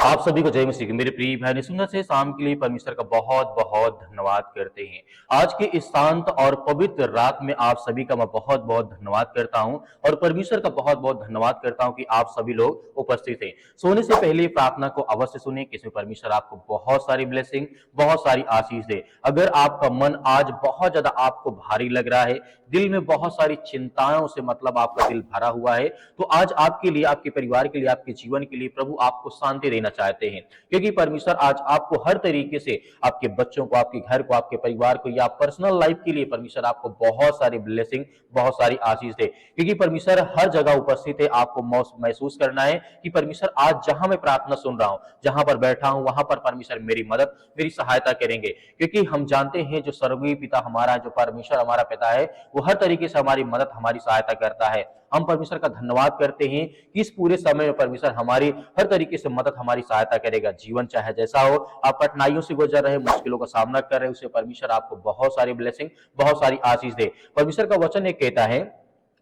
आप सभी को जय मसीह की। मेरे प्रिय भाई सुंदर से शाम के लिए परमेश्वर का बहुत बहुत धन्यवाद करते हैं। आज के इस शांत और पवित्र रात में आप सभी का मैं बहुत बहुत धन्यवाद करता हूं और परमेश्वर का बहुत बहुत धन्यवाद करता हूं कि आप सभी लोग उपस्थित हैं। सोने से पहले प्रार्थना को अवश्य सुने कि इसमें परमेश्वर आपको बहुत सारी ब्लेसिंग, बहुत सारी आशीष दे। अगर आपका मन आज बहुत ज्यादा आपको भारी लग रहा है, दिल में बहुत सारी चिंताओं से मतलब आपका दिल भरा हुआ है, तो आज आपके लिए, आपके परिवार के लिए, आपके जीवन के लिए प्रभु आपको शांति देना चाहते हैं। क्योंकि परमेश्वर आज आपको हर तरीके से, आपके बच्चों को, आपके घर को, आपके परिवार को या पर्सनल लाइफ के लिए परमेश्वर आपको बहुत सारी ब्लेसिंग, बहुत सारी आशीष दे। क्योंकि परमेश्वर हर जगह उपस्थित है। आपको महसूस करना है कि परमेश्वर आज जहां मैं प्रार्थना सुन रहा हूं, जहां पर बैठा हूं, वहां पर परमेश्वर मेरी मदद, मेरी सहायता करेंगे। क्योंकि हम जानते हैं जो स्वर्गीय पिता हमारा, जो परमेश्वर हमारा पिता है, वो हर तरीके से हमारी मदद, हमारी सहायता करता है। हम परमेश्वर का धन्यवाद करते हैं कि इस पूरे समय में परमेश्वर हमारी हर तरीके से मदद, हमारी सहायता करेगा। जीवन चाहे जैसा हो, आप कठिनाइयों से गुजर रहे, मुश्किलों का सामना कर रहे, उसे परमेश्वर आपको बहुत सारी ब्लेसिंग, बहुत सारी आशीष दे। परमेश्वर का वचन एक कहता है,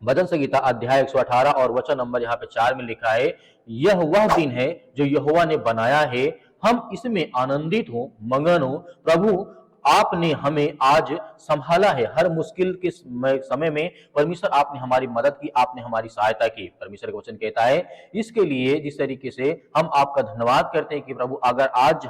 भजन संगीता अध्याय 118 और वचन नंबर यहाँ पे 4 में लिखा है, यह वह दिन है जो यहोवा ने बनाया है, हम इसमें आनंदित हो, मगन हो। प्रभु आपने हमें आज संभाला है। हर मुश्किल के समय में परमेश्वर आपने हमारी मदद की, आपने हमारी सहायता की। परमेश्वर का वचन कहता है, इसके लिए जिस तरीके से हम आपका धन्यवाद करते हैं कि प्रभु अगर आज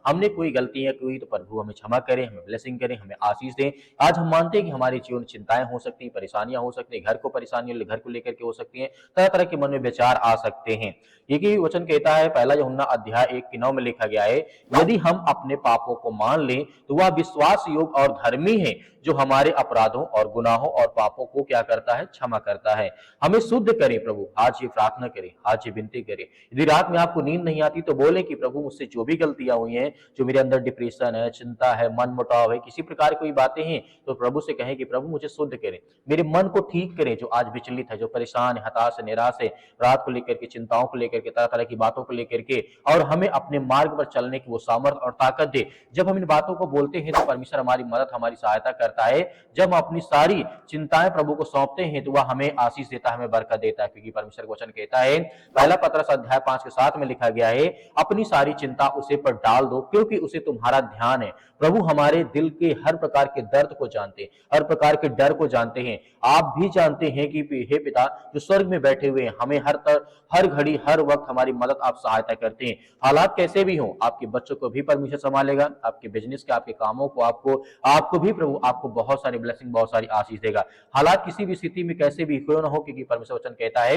हमने कोई गलतियां की तो प्रभु हमें क्षमा करें, हमें ब्लेसिंग करें, हमें आशीष दें। आज हम मानते हैं कि हमारे जीवन में चिंताएं हो सकती हैं, परेशानियां हो सकती हैं, घर को परेशानियां घर को लेकर के हो सकती हैं, तरह तरह के मन में विचार आ सकते हैं। ये वचन कहता है, पहला यूहन्ना अध्याय 1:9 में लिखा गया है, यदि हम अपने पापों को मान लें तो वह विश्वास योग्य और धर्मी है, जो हमारे अपराधों और गुनाहों और पापों को क्या करता है, क्षमा करता है। हमें शुद्ध करें प्रभु। आज ये प्रार्थना करें, आज ये विनती करें। यदि रात में आपको नींद नहीं आती तो बोले कि प्रभु मुझसे जो भी गलतियां हुई हैं, जो मेरे अंदर डिप्रेशन है, चिंता है, मन मुटाव है, किसी प्रकार की बातें हैं, तो प्रभु से कहें कि प्रभु मुझे शुद्ध करें, मेरे मन को ठीक करें जो आज विचलित है, जो परेशान है, हताश है, निराश है, रात को लेकर के, चिंताओं को लेकर के, तरह तरह की बातों को लेकर के, और हमें अपने मार्ग पर चलने की वो सामर्थ और ताकत दे। जब हम इन बातों को बोलते हैं तो परमेश्वर हमारी मदद, हमारी सहायता करता है। जब हम अपनी सारी चिंताएं प्रभु को सौंपते हैं तो वह हमें आशीष देता है, हमें बरकत देता है। क्योंकि परमेश्वर का वचन कहता है, पहला पत्रस अध्याय 5 के 7 में लिखा गया है, अपनी सारी चिंता उसे पर डाल दो क्योंकि उसे तुम्हारा ध्यान है। प्रभु हमारे दिल के हर प्रकार के दर्द को जानते हैं, हर प्रकार के डर को जानते हैं। आप भी जानते हैं कि हे पिता जो स्वर्ग में बैठे हुए हैं, हमें हर घड़ी, हर वक्त हमारी मदद, आप सहायता करते हैं। हालात कैसे भी हो, आपके बच्चों को भी परमेश्वर संभालेगा, आपके बिजनेस के, आपके कामों को, आपको भी प्रभु आपको बहुत सारी ब्लेसिंग, बहुत सारी आशीष देगा। हालात किसी भी स्थिति में कैसे भी क्यों ना हो, क्योंकि परमेश्वर वचन कहता है,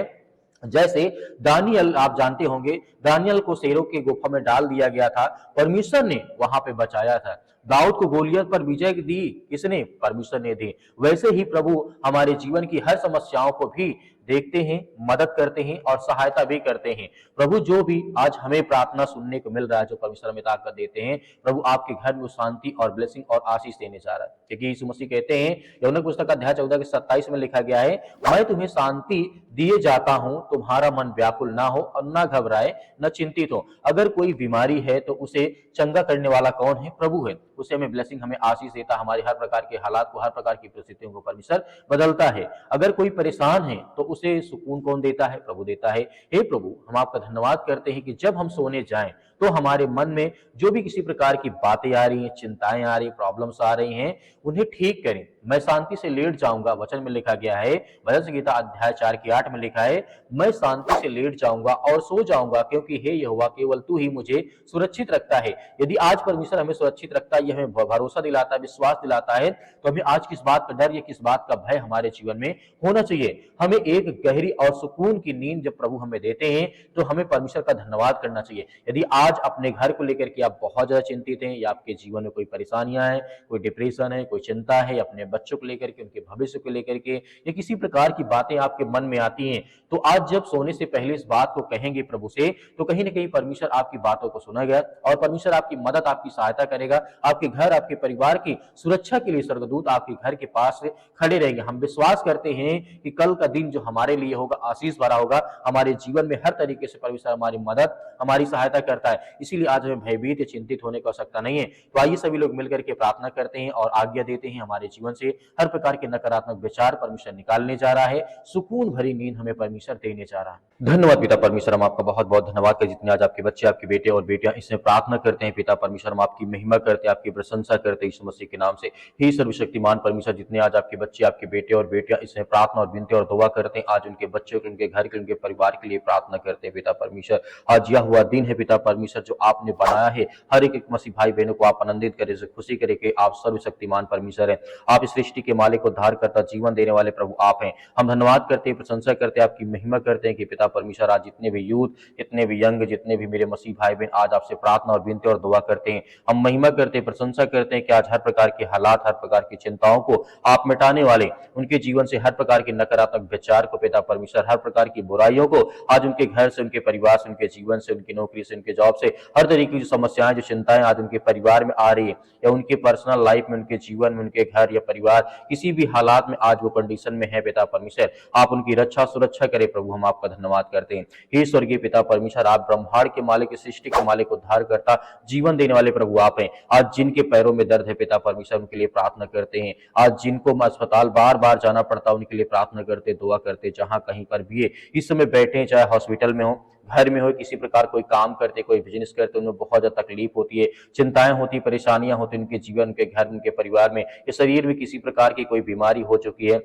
जैसे दानियल, आप जानते होंगे, दानियल को शेरों की गुफा में डाल दिया गया था, परमेश्वर ने वहां पे बचाया था। दाऊद को गोलियत पर विजय दी, किसने? परमेश्वर ने दी। वैसे ही प्रभु हमारे जीवन की हर समस्याओं को भी देखते हैं, मदद करते हैं और सहायता भी करते हैं। प्रभु जो भी आज हमें प्रार्थना सुनने को मिल रहा है, जो परमेश्वर हमें ताकत देते हैं, प्रभु आपके घर में शांति और ब्लेसिंग और आशीष देने जा रहा है। क्योंकि यीशु मसीह कहते हैं, यूहन्ना की पुस्तक अध्याय 14 के 27 में लिखा गया है, मैं तुम्हें शांति दिए जाता हूं, तुम्हारा मन व्याकुल ना हो और ना घबराए, न चिंतित हो। अगर कोई बीमारी है तो उसे चंगा करने वाला कौन है? प्रभु है। उसे हमें ब्लेसिंग, हमें आशीष देता, हमारे हर प्रकार के हालात को, हर प्रकार की परिस्थितियों को परमेश्वर बदलता है। अगर कोई परेशान है तो उसे सुकून कौन देता है? प्रभु देता है। हे प्रभु, हम आपका धन्यवाद करते हैं कि जब हम सोने जाएं तो हमारे मन में जो भी किसी प्रकार की बातें आ रही हैं, चिंताएं आ रही, प्रॉब्लम्स आ रही हैं, उन्हें ठीक करें। मैं शांति से लेट जाऊंगा, वचन में लिखा गया है, भजन संगीता अध्याय 4 के 8 में लिखा है, मैं शांति से लेट जाऊंगा और सो जाऊंगा क्योंकि हे यहोवा केवल तू ही मुझे सुरक्षित रखता है। यदि आज परमेश्वर हमें सुरक्षित रखता है, ये हमें भरोसा दिलाता है, विश्वास दिलाता है, तो हमें आज किस बात का डर या किस बात का भय हमारे जीवन में होना चाहिए? हमें एक गहरी और सुकून की नींद जब प्रभु हमें देते हैं तो हमें परमेश्वर का धन्यवाद करना चाहिए। यदि आज अपने घर को लेकर के आप बहुत ज्यादा चिंतित हैं, या आपके जीवन में कोई परेशानियां हैं, कोई डिप्रेशन है, कोई चिंता है, अपने बच्चों को लेकर के, उनके भविष्य को लेकर के, या किसी प्रकार की बातें आपके मन में आती हैं, तो आज जब सोने से पहले इस बात को कहेंगे प्रभु से, तो कहीं ना कहीं परमेश्वर आपकी बातों को सुनेगा और परमेश्वर आपकी मदद, आपकी सहायता करेगा। आपके घर, आपके परिवार की सुरक्षा के लिए स्वर्गदूत आपके घर के पास खड़े रहेंगे। हम विश्वास करते हैं कि कल का दिन जो हमारे लिए होगा, आशीष भरा होगा। हमारे जीवन में हर तरीके से परमेश्वर हमारी मदद, हमारी सहायता करता है। इसीलिए आज हमें भयभीत या चिंतित होने की आवश्यकता नहीं है। तो आइए सभी लोग मिलकर के प्रार्थना करते हैं और आज्ञा देते हैं हमारे जीवन से से हर प्रकार के नकारात्मक विचार परमेश्वर निकालने जा रहा है। सुकून भरी नींद हमें परमेश्वर देने जा रहा है। धन्यवाद पिता परमेश्वर, हम आपका बहुत बहुत धन्यवाद करते जितने आज आपके बच्चे, आपके बेटे और बेटियां इसमें प्रार्थना करते हैं। पिता परमेश्वर, हम आपकी महिमा करते हैं, आपकी प्रशंसा करते हैं यीशु मसीह के नाम से। हे सर्वशक्तिमान परमेश्वर, जितने आज आपके बच्चे, आपके बेटे और बेटियां इसमें प्रार्थना और विनती और दुआ करते हैं, आज उनके बच्चों के, उनके घर के, उनके परिवार के लिए प्रार्थना करते हैं। पिता परमेश्वर, आज यह हुआ दिन है पिता परमेश्वर जो आपने बनाया है, हर एक मसीह भाई बहनों को आप आनंदित करें, खुशी करें कि आप सर्वशक्तिमान परमेश्वर हैं। आप इस सृष्टि के मालिक, उद्धार करता, जीवन देने वाले प्रभु आप हैं। हम धन्यवाद करते हैं, प्रशंसा करते हैं, आपकी महिमा करते हैं कि पिता परमेश्वर आज जितने भी यूथ, जितने भी यंग, जितने भी मेरे मसीह भाई बहन आज आपसे प्रार्थना और विनती और दुआ करते हैं। हम महिमा करते हैं, प्रशंसा करते हैं कि आज हर प्रकार के हालात, हर प्रकार की चिंताओं को आप मिटाने वाले, उनके जीवन से हर प्रकार के नकारात्मक विचार को पिता परमेश्वर, हर प्रकार की बुराइयों को आज उनके घर से, उनके परिवार से, उनके जीवन से, उनकी नौकरी से, उनके जॉब से, हर तरीके की जो समस्याएं, जो चिंताएं आज उनके परिवार में आ रही है या उनके पर्सनल लाइफ में, उनके जीवन में, उनके घर या परिवार किसी भी हालात में आज वो कंडीशन में है पिता परमेश्वर, आप उनकी रक्षा सुरक्षा करें प्रभु। हम आपका धन्यवाद करते हैं। हे स्वर्गीय पिता परमेश्वर, आप ब्रह्मांड के मालिक, सृष्टि के मालिक, उद्धार करता, जीवन देने वाले प्रभु आप हैं। आज जिनके पैरों में दर्द है पिता परमेश्वर, उनके लिए प्रार्थना करते हैं। आज जिनको अस्पताल बार बार जाना पड़ता है, उनके लिए प्रार्थना करते, दुआ करते, जहां कहीं पर भी है इस समय बैठे, चाहे हॉस्पिटल में हो, घर में हो, किसी प्रकार कोई काम करते, कोई बिजनेस करते, उनमें बहुत ज्यादा तकलीफ होती है, चिंताएं होती, परेशानियां होती, उनके जीवन, उनके घर, उनके परिवार में, या शरीर में किसी प्रकार की कोई बीमारी हो चुकी है,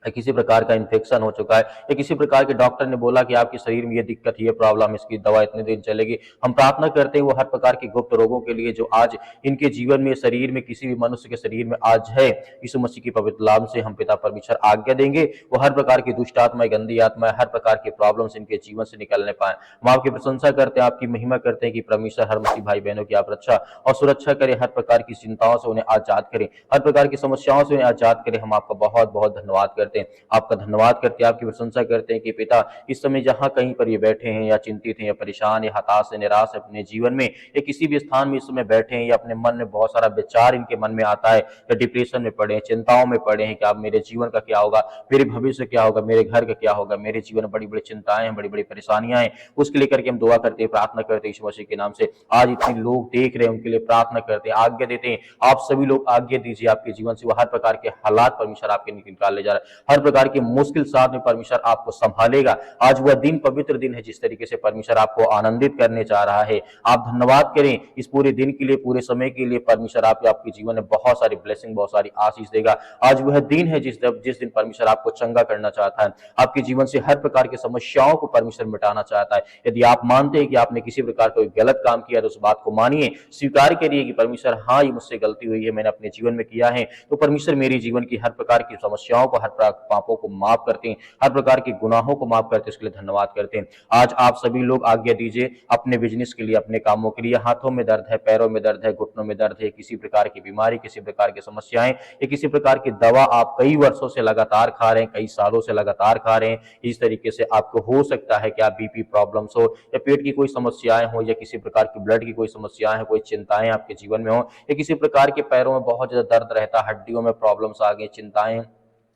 किसी प्रकार का इन्फेक्शन हो चुका है, या किसी प्रकार के डॉक्टर ने बोला कि आपके शरीर में ये दिक्कत, ये प्रॉब्लम, इसकी दवा इतने दिन चलेगी। हम प्रार्थना करते हैं वो हर प्रकार के गुप्त रोगों के लिए जो आज इनके जीवन में, शरीर में, किसी भी मनुष्य के शरीर में आज है, यीशु मसीह की पवित्र नाम से हम पिता परमेश्वर आज्ञा देंगे, वो हर प्रकार की दुष्ट आत्माएं, गंदी आत्माएं, हर प्रकार के प्रॉब्लम्स इनके जीवन से निकलने पाए। हम आपकी प्रशंसा करते हैं, आपकी महिमा करते हैं कि परमेश्वर हर मसीह भाई बहनों की आप रक्षा और सुरक्षा करें, हर प्रकार की चिंताओं से उन्हें आजाद करें, हर प्रकार की समस्याओं से उन्हें आजाद करें। हम आपका बहुत बहुत धन्यवाद करते हैं, आपका धन्यवाद करते हैं, आपकी प्रशंसा करते हैं कि पिता इस समय जहां कहीं पर ये बैठे हैं, या चिंतित हैं, या परेशान, या हताश, या निराश है अपने जीवन में, या किसी भी स्थान में इस समय बैठे हैं, या अपने मन में बहुत सारा विचार इनके मन में आता है, या डिप्रेशन में पड़े हैं, चिंताओं में पड़े हैं कि अब मेरे जीवन का क्या होगा, मेरे भविष्य क्या होगा, मेरे घर का क्या होगा, मेरे जीवन में बड़ी बड़ी चिंताएं हैं, बड़ी बड़ी परेशानियां हैं, उसके लेकर के हम दुआ करते हैं, प्रार्थना करते हैं यीशु मसीह के नाम से। आज इतने लोग देख रहे हैं, उनके लिए प्रार्थना करते हैं, आज्ञा देते हैं, आप सभी लोग आज्ञा दीजिए आपके जीवन से, वो हर प्रकार के हालात परमेश्वर आपके निकाल ले जा रहा है, हर प्रकार की मुश्किल साथ में परमेश्वर आपको संभालेगा। आज वह दिन पवित्र दिन है जिस तरीके से परमेश्वर आपको आनंदित करने जा रहा है। आप धन्यवाद करें इस पूरे दिन के लिए, पूरे समय के लिए। परमेश्वर आपके जीवन में बहुत सारी ब्लेसिंग, बहुत सारी आशीष देगा। आज वह दिन है जिस दिन परमेश्वर आपको चंगा करना चाहता है, आपके जीवन से हर प्रकार की समस्याओं को परमेश्वर मिटाना चाहता है। यदि आप मानते हैं कि आपने किसी प्रकार कोई गलत काम किया तो उस बात को मानिए, स्वीकार करिए कि परमेश्वर हाँ, ये मुझसे गलती हुई है, मैंने अपने जीवन में किया है, तो परमेश्वर मेरे जीवन की हर प्रकार की समस्याओं को, हर पापों को माफ करते हैं, हर प्रकार के गुनाहों को माफ करते हैं, उसके लिए धन्यवाद करते हैं। आज आप सभी लोग आज्ञा दीजिए अपने बिजनेस के लिए, अपने कामों के लिए। हाथों में दर्द है, पैरों में दर्द है, घुटनों में दर्द है, किसी प्रकार की बीमारी, किसी प्रकार की समस्याएं, या किसी प्रकार की दवा आप कई वर्षों से लगातार खा रहे हैं, कई सालों से लगातार खा रहे हैं, इस तरीके से आपको हो सकता है कि आप बीपी प्रॉब्लम्स हो, या पेट की कोई समस्याएं हो, या किसी प्रकार की ब्लड की कोई समस्याएं हो, कोई चिंताएं आपके जीवन में हो, या किसी प्रकार के पैरों में बहुत ज्यादा दर्द रहता, हड्डियों में प्रॉब्लम्स आ गई, चिंताएं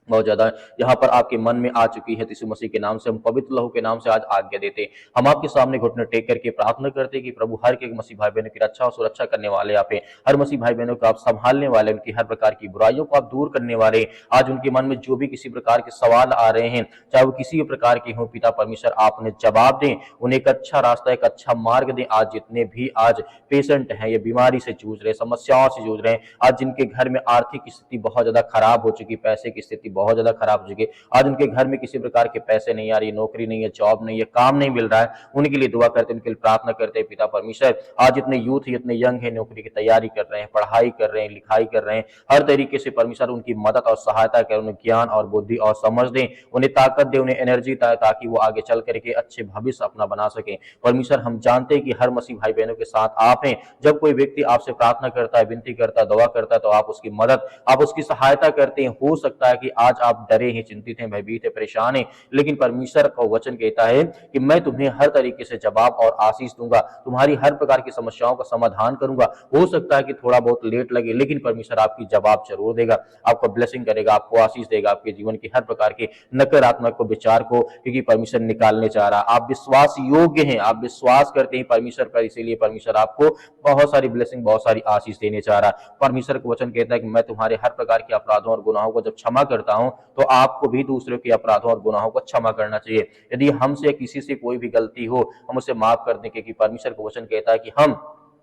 बहुत ज्यादा यहाँ पर आपके मन में आ चुकी है, तो यीशु मसीह के नाम से, हम पवित्र लहू के नाम से आज आज्ञा देते हैं। हम आपके सामने घुटने टेक करके प्रार्थना करते हैं कि प्रभु हर एक मसीह भाई बहनों की रक्षा और सुरक्षा करने वाले आप हैं, हर मसीह भाई बहनों को आप संभालने वाले, उनकी हर प्रकार की बुराइयों को आप दूर करने वाले। आज उनके मन में जो भी किसी प्रकार के सवाल आ रहे हैं, चाहे वो किसी भी प्रकार के हों, पिता परमेश्वर आप उन्हें जवाब दें, उन्हें एक अच्छा रास्ता, एक अच्छा मार्ग दें। आज जितने भी आज पेशेंट हैं, ये बीमारी से जूझ रहे, समस्याओं से जूझ रहे हैं, आज जिनके घर में आर्थिक स्थिति बहुत ज्यादा खराब हो चुकी, पैसे की स्थिति बहुत ज्यादा खराब हो चुकी, आज उनके घर में किसी प्रकार के पैसे नहीं आ रही, नौकरी नहीं है, जॉब नहीं है, काम नहीं मिल रहा है, उनके लिए दुआ करते हैं, उनके लिए प्रार्थना करते हैं। पिता परमेश्वर आज इतने यूथ, इतने यंग है, नौकरी की तैयारी कर रहे हैं, पढ़ाई कर रहे हैं, लिखाई कर रहे हैं, हर तरीके से परमेश्वर उनकी मदद और सहायता करें, उन्हें ज्ञान और बुद्धि और समझ दें, उन्हें ताकत दें, उन्हें एनर्जी ताकि वो आगे चल करके अच्छे भविष्य अपना बना सके। परमेश्वर हम जानते हैं कि हर मसीह भाई बहनों के साथ आप हैं। जब कोई व्यक्ति आपसे प्रार्थना करता है, विनती करता है, दुआ करता है, तो आप उसकी मदद, आप उसकी सहायता करते हैं। हो सकता है कि आज आप डरे हैं, चिंतित हैं, भयभीत हैं, परेशान हैं, लेकिन परमेश्वर का वचन कहता है कि मैं तुम्हें हर तरीके से जवाब और आशीष दूंगा, तुम्हारी हर प्रकार की समस्याओं का समाधान करूंगा। हो सकता है कि थोड़ा बहुत लेट लगे, लेकिन परमेश्वर आपकी जवाब जरूर देगा, आपको ब्लेसिंग करेगा, आपको आशीष देगा, आपके जीवन की हर प्रकार के नकारात्मक को, विचार को, क्योंकि परमेश्वर निकालने चाह रहा है। आप विश्वास योग्य हैं, आप विश्वास करते हैं परमेश्वर पर, इसीलिए परमेश्वर आपको बहुत सारी ब्लेसिंग, बहुत सारी आशीष देने चाह रहा है। परमेश्वर का वचन कहता है कि मैं तुम्हारे हर प्रकार के अपराधों और गुनाहों को जब क्षमा करता हूं, तो आपको भी दूसरों के अपराधों और गुनाहों को क्षमा करना चाहिए। यदि हमसे या किसी से कोई भी गलती हो, हम उसे माफ कर दें, क्योंकि परमेश्वर का वचन कहता है कि हम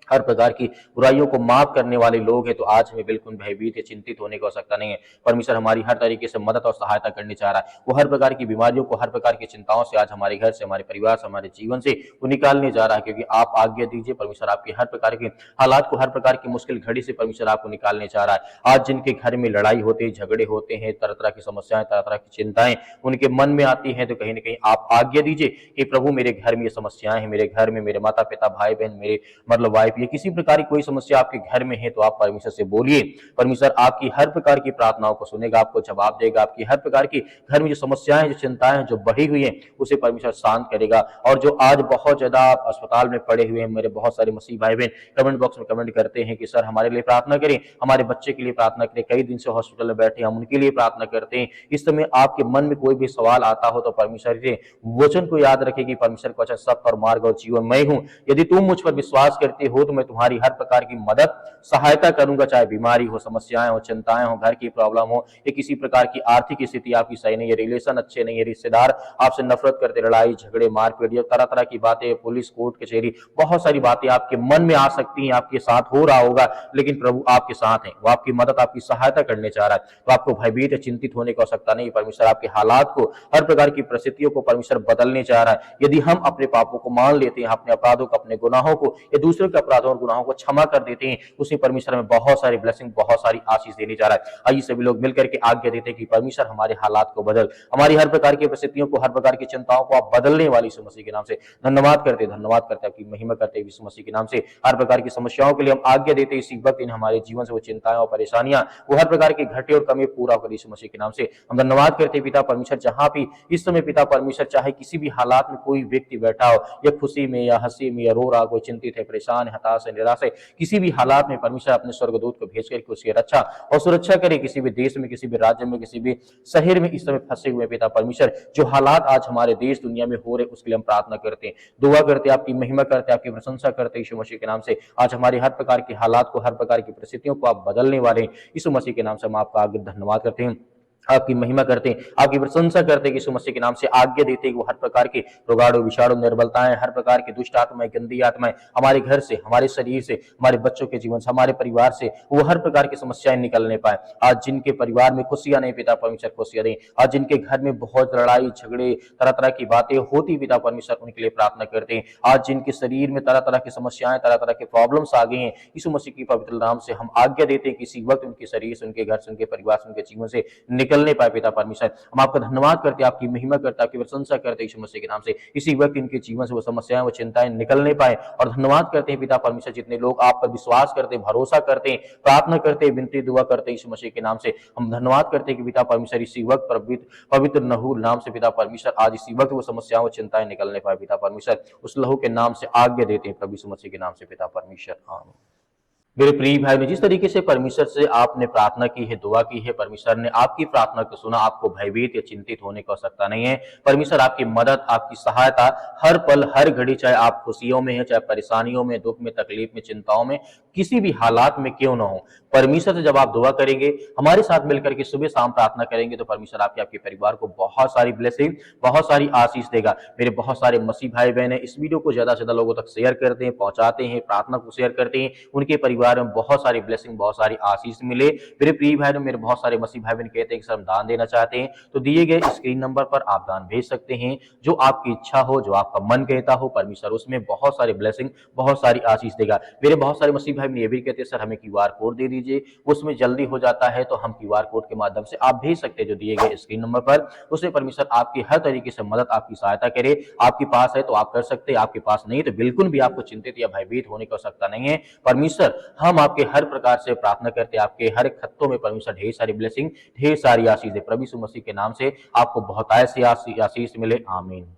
हर प्रकार की बुराइयों को माफ करने वाले लोग हैं। तो आज हमें बिल्कुल भयभीत या चिंतित होने की आवश्यकता नहीं है। परमेश्वर हमारी हर तरीके से मदद और सहायता करनी चाह रहा है। वो हर प्रकार की बीमारियों को, हर प्रकार की चिंताओं से आज हमारे घर से, हमारे परिवार से, हमारे जीवन से वो निकालने जा रहा है, क्योंकि आप आज्ञा दीजिए, परमेश्वर आपकी हर प्रकार के हालात को, हर प्रकार की मुश्किल घड़ी से परमेश्वर आपको निकालने चाह रहा है। आज जिनके घर में लड़ाई होती है, झगड़े होते हैं, तरह तरह की समस्याएं, तरह तरह की चिंताएं उनके मन में आती हैं, तो कहीं ना कहीं आप आज्ञा दीजिए कि प्रभु मेरे घर में ये समस्याएं हैं, मेरे घर में मेरे माता पिता, भाई बहन, मेरे मतलब वाइफ, ये किसी प्रकार की कोई समस्या आपके घर में है, तो आप परमेश्वर से बोलिए। परमेश्वर आपकी हर प्रकार की प्रार्थनाओं को सुनेगा, आपको जवाब देगा। आपकी हर प्रकार की घर में जो समस्याएं, जो चिंताएं जो बढ़ी हुई हैं, उसे परमेश्वर शांत करेगा। और जो आज बहुत ज्यादा अस्पताल में पड़े हुए हैं, मेरे बहुत सारे मसीह भाई बहन कमेंट बॉक्स में कमेंट करते हैं कि सर हमारे लिए प्रार्थना करें, हमारे बच्चे के लिए प्रार्थना करें, कई दिन से हॉस्पिटल में बैठे, हम उनके लिए प्रार्थना करते हैं। इस समय आपके मन में कोई भी सवाल आता हो, तो परमेश्वर के वचन को याद रखें कि परमेश्वर का वचन सत्य और मार्ग और जीवन मैं हूं। यदि तुम मुझ पर विश्वास करते हो, तो मैं तुम्हारी हर प्रकार की मदद, सहायता करूंगा, चाहे बीमारी हो, समस्याएं हो, चिंताएं हो, घर की प्रॉब्लम हो, या किसी प्रकार की आर्थिक स्थिति आपकी सही नहीं है, रिलेशन अच्छे नहीं है, रिश्तेदार आपसे नफरत करते, लड़ाई झगड़े मारपीट, या तरह तरह की बातें, पुलिस कोर्ट कचहरी, बहुत सारी बातें आपके मन में आ सकती हैं, आपके साथ हो रहा होगा, लेकिन प्रभु आपके साथ हैं, वो आपकी मदद, आपकी सहायता करने चाह रहा है। तो आपको भयभीत या चिंतित होने की आवश्यकता नहीं। परमेश्वर आपके हालात को, हर प्रकार की परिस्थितियों को परमेश्वर बदलने चाह रहा है। यदि हम अपने पापों को मान लेते हैं, अपने अपराधों को, अपने गुनाहों को, या दूसरों के अपराधों और गुनाहों को क्षमा कर देते हैं, उसी परमेश्वर में बहुत सारी ब्लेसिंग, बहुत सारी आशीष देने जा रहा है। आइए सभी लोग मिलकर के आज्ञा देते हैं कि परमेश्वर हमारे हालात को बदल, हमारी हर प्रकार की परिस्थितियों को, हर प्रकार की चिंताओं को आप बदलने वाली यीशु मसीह के नाम से धन्यवाद करते, धन्यवाद करते, आपकी महिमा करते यीशु मसीह के नाम से। हर प्रकार की समस्याओं के लिए हम आज्ञा देते इसी वक्त, इन हमारे जीवन से वो चिंताएं और परेशानियां, वो हर प्रकार की घटे और कमी पूरा कर यीशु मसीह के नाम से हम धन्यवाद करते पिता परमेश्वर। जहां भी इस समय पिता परमेश्वर, चाहे किसी भी हालात में कोई व्यक्ति बैठा हो, या खुशी में या हंसी में या रो रहा, कोई चिंतित है, परेशान है, हताश है, निराश है, किसी भी हालात में परमेश्वर अपने स्वर्गदूत को भेज करके उसकी रक्षा और सुरक्षा करे। किसी भी देश में, किसी भी राज्य में, किसी भी शहर में इस समय फंसे हुए पिता परमेश्वर, जो हालात आज हमारे देश दुनिया में हो रहे, उसके लिए हम प्रार्थना करते हैं, दुआ करते, आपकी महिमा करते, आपकी प्रशंसा करते यीशु मसीह के नाम से। आज हमारे हर प्रकार के हालात को, हर प्रकार की परिस्थितियों को आप बदलने वाले यीशु मसीह के नाम से हम आपका आगे धन्यवाद करते हैं, आपकी महिमा करते हैं, आपकी प्रशंसा करते हैं। यीशु मसीह के नाम से आज्ञा देते हैं कि वो हर प्रकार के रोगाणु, विषाणु, निर्बलताएं, हर प्रकार की दुष्ट आत्माएं, गंदी आत्माएं हमारे घर से, हमारे शरीर से, हमारे बच्चों के जीवन से, हमारे परिवार से वो हर प्रकार की समस्याएं निकलने पाए। आज जिनके परिवार में खुशियां नहीं, पिता परमेश्वर खुशियां दें। आज जिनके घर में बहुत लड़ाई झगड़े, तरह तरह की बातें होती, पिता परमेश्वर उनके लिए प्रार्थना करते हैं। आज जिनके शरीर में तरह तरह की समस्याएं, तरह तरह के प्रॉब्लम्स आ गई हैं, यीशु मसीह की पवित्र नाम से हम आज्ञा देते हैं कि इसी वक्त उनके शरीर से, उनके घर से, उनके परिवार से, उनके जीवन से निकलने पाए। पिता परमेश्वर हम आपका धन्यवाद करते, आपकी महिमा करते, आपकी प्रशंसा करते यीशु मसीह के नाम से। इसी वक्त इनके जीवन से वो समस्याएं, वो चिंताएं निकलने पाए, और धन्यवाद करते हैं पिता परमेश्वर, जितने लोग आप पर विश्वास करते हैं, भरोसा करते हैं, प्रार्थना करते हैं, विनती दुआ करते हैं यीशु मसीह के नाम से। हम धन्यवाद करते हैं कि पिता परमेश्वर इसी वक्त पवित्र लहू नाम से पिता परमेश्वर आज इसी वक्त वो समस्याएं, वो चिंताएं निकलने पाए। पिता परमेश्वर उस लहू के नाम से आज्ञा देते हैं प्रभु यीशु मसीह के नाम से पिता परमेश्वर, आमीन। मेरे प्रिय भाई ने जिस तरीके से परमेश्वर से आपने प्रार्थना की है, दुआ की है, परमेश्वर ने आपकी प्रार्थना को सुना। आपको भयभीत या चिंतित होने की आवश्यकता नहीं है। परमेश्वर आपकी मदद, आपकी सहायता हर पल, हर घड़ी, चाहे आप खुशियों में है, चाहे परेशानियों में, दुख में, तकलीफ में, चिंताओं में, किसी भी हालात में क्यों ना हो, परमेश्वर से जब आप दुआ करेंगे, हमारे साथ मिलकर के सुबह शाम प्रार्थना करेंगे, तो परमेश्वर आपके परिवार को बहुत सारी ब्लेसिंग, बहुत सारी आशीष देगा। मेरे बहुत सारे मसीह भाई बहन है, इस वीडियो को ज्यादा से ज्यादा लोगों तक शेयर करते हैं, पहुंचाते हैं, प्रार्थना को शेयर करते हैं, उनके परिवार में बहुत सारी ब्लेसिंग, बहुत सारी आशीष मिले। मेरे प्रिय भाई ने, मेरे बहुत सारे मसीह भाई बहन कहते हैं कि सर हम दान देना चाहते हैं, तो दिए गए स्क्रीन नंबर पर आप दान भेज सकते हैं। जो आपकी इच्छा हो, जो आपका मन कहता हो, परमेश्वर उसमें बहुत सारी ब्लेसिंग, बहुत सारी आशीष देगा। मेरे बहुत सारे मसीह भाई ये भी कहते हैं सर हमें क्यूआर कोड दे दीजिए, उसमें जल्दी हो जाता है, तो हम क्यूआर कोड के माध्यम से आप भेज सकते हैं जो दिए गए स्क्रीन नंबर पर। उससे परमेश्वर आपकी हर तरीके से मदद, आपकी सहायता करे। आपके पास है तो आप कर सकते हैं, आपके पास नहीं तो बिल्कुल भी आपको चिंतित या भयभीत होने की आवश्यकता नहीं है। परमेश्वर हम आपके हर प्रकार से प्रार्थना करते हैं, आपके हर खत्तों में परमेश्वर ढेर सारी ब्लेसिंग, ढेर सारी आशीष दे। प्रभु यीशु मसीह के नाम से आपको बहुत ऐसी आशीष मिले। आमीन।